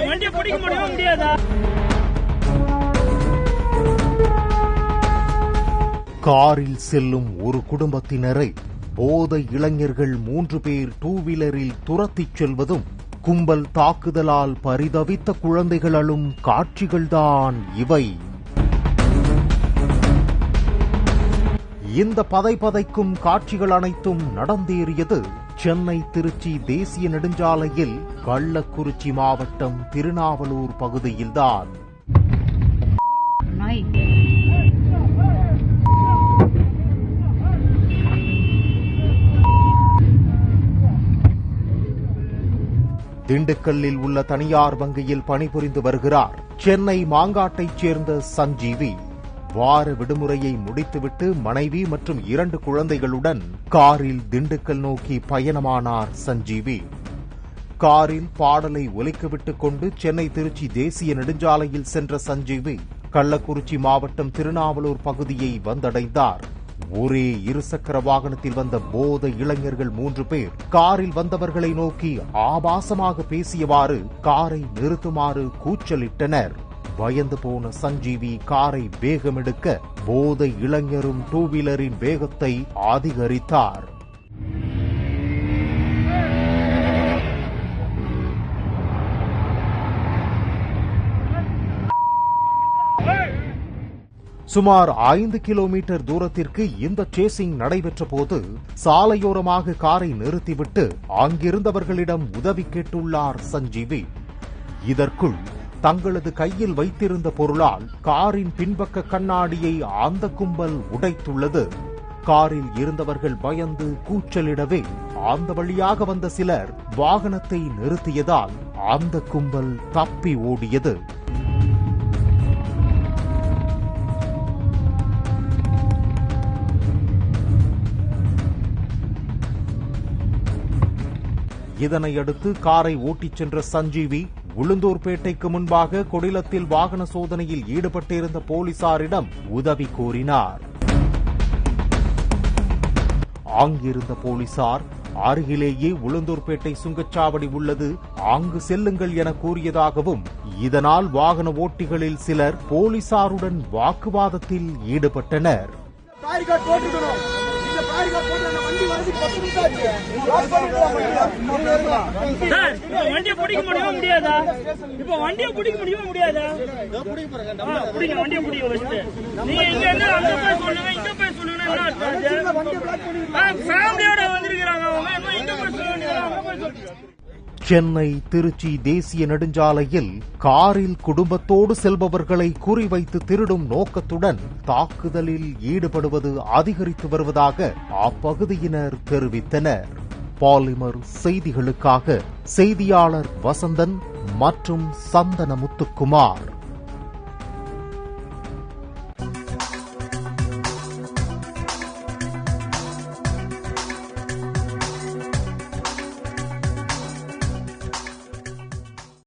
வண்டியை பிடிக்க முடியுமா முடியாதா? காரில் செல்லும் ஒரு குடும்பத்தினரை போதை இளைஞர்கள் 3 பேர் டூ வீலரில் துரத்திச் செல்வதும் கும்பல் தாக்குதலால் பரிதவித்த குழந்தைகள் அழும் காட்சிகள்தான் இவை. இந்த பதைக்கும் காட்சிகள் அனைத்தும் நடந்தேறியது சென்னை திருச்சி தேசிய நெடுஞ்சாலையில் கள்ளக்குறிச்சி மாவட்டம் திருநாவலூர் பகுதியில்தான். திண்டுக்கல்லில் உள்ள தனியார் வங்கியில் பணிபுரிந்து வருகிறார் சென்னை மாங்காட்டைச் சேர்ந்த சஞ்சீவி. வார விடுமுறையை முடித்துவிட்டு மனைவி மற்றும் 2 குழந்தைகளுடன் காரில் திண்டுக்கல் நோக்கி பயணமானார் சஞ்சீவி. காரில் பாடலை ஒலிக்கவிட்டுக் கொண்டு சென்னை திருச்சி தேசிய நெடுஞ்சாலையில் சென்ற சஞ்சீவி கள்ளக்குறிச்சி மாவட்டம் திருநாவலூர் பகுதியை வந்தடைந்தார். ஒரே இருசக்கர வாகனத்தில் வந்த போதை இளைஞர்கள் 3 பேர் காரில் வந்தவர்களை நோக்கி ஆபாசமாக பேசியவாறு காரை நிறுத்துமாறு கூச்சலிட்டனர். பயந்து போன சஞ்சீவி காரை வேகமெடுக்க போதை இளைஞரும் டூ வீலரின் வேகத்தை அதிகரித்தார். சுமார் 5 கிலோமீட்டர் தூரத்திற்கு இந்த சேசிங் நடைபெற்ற போது சாலையோரமாக காரை நிறுத்திவிட்டு அங்கிருந்தவர்களிடம் உதவி கேட்டுள்ளார் சஞ்சீவி. இதற்குள் தங்களது கையில் வைத்திருந்த பொருளால் காரின் பின்பக்க கண்ணாடியை அந்த கும்பல் உடைத்துள்ளது. காரில் இருந்தவர்கள் பயந்து கூச்சலிடவே அந்த வழியாக வந்த சிலர் வாகனத்தை நிறுத்தியதால் அந்த கும்பல் தப்பி ஓடியது. இதனையடுத்து காரை ஓட்டிச் சென்ற சஞ்சீவி உளுந்தூர்பேட்டைக்கு முன்பாக கொடிலத்தில் வாகன சோதனையில் ஈடுபட்டிருந்த போலீசாரிடம் உதவி கோரினார். அங்கிருந்த போலீசார் அருகிலேயே உளுந்தூர்பேட்டை சுங்கச்சாவடி உள்ளது, அங்கு செல்லுங்கள் என கூறியதாகவும் இதனால் வாகன ஓட்டிகளில் சிலர் போலீசாருடன் வாக்குவாதத்தில் ஈடுபட்டனர். வண்டியை பிடிக்க முடியுமா முடியாதா? இப்ப வண்டியை பிடிக்க முடியுமா முடியாதா? பிடிங்க, வண்டியை பிடிக்க வச்சுட்டு நீங்க இங்க என்ன அங்க போய் சொல்லுங்க, இங்க போய் சொல்லுங்க. ஃபேமிலியோட வந்திருக்கிறாங்க அவங்க, இங்க போய் சொல்லுங்க. சென்னை திருச்சி தேசிய நெடுஞ்சாலையில் காரில் குடும்பத்தோடு செல்பவர்களை குறிவைத்து திருடும் நோக்கத்துடன் தாக்குதலில் ஈடுபடுவது அதிகரித்து வருவதாக அப்பகுதியினர் தெரிவித்தனர். பாலிமர் செய்திகளுக்காக செய்தியாளர் வசந்தன் மற்றும் சந்தன முத்துக்குமார்.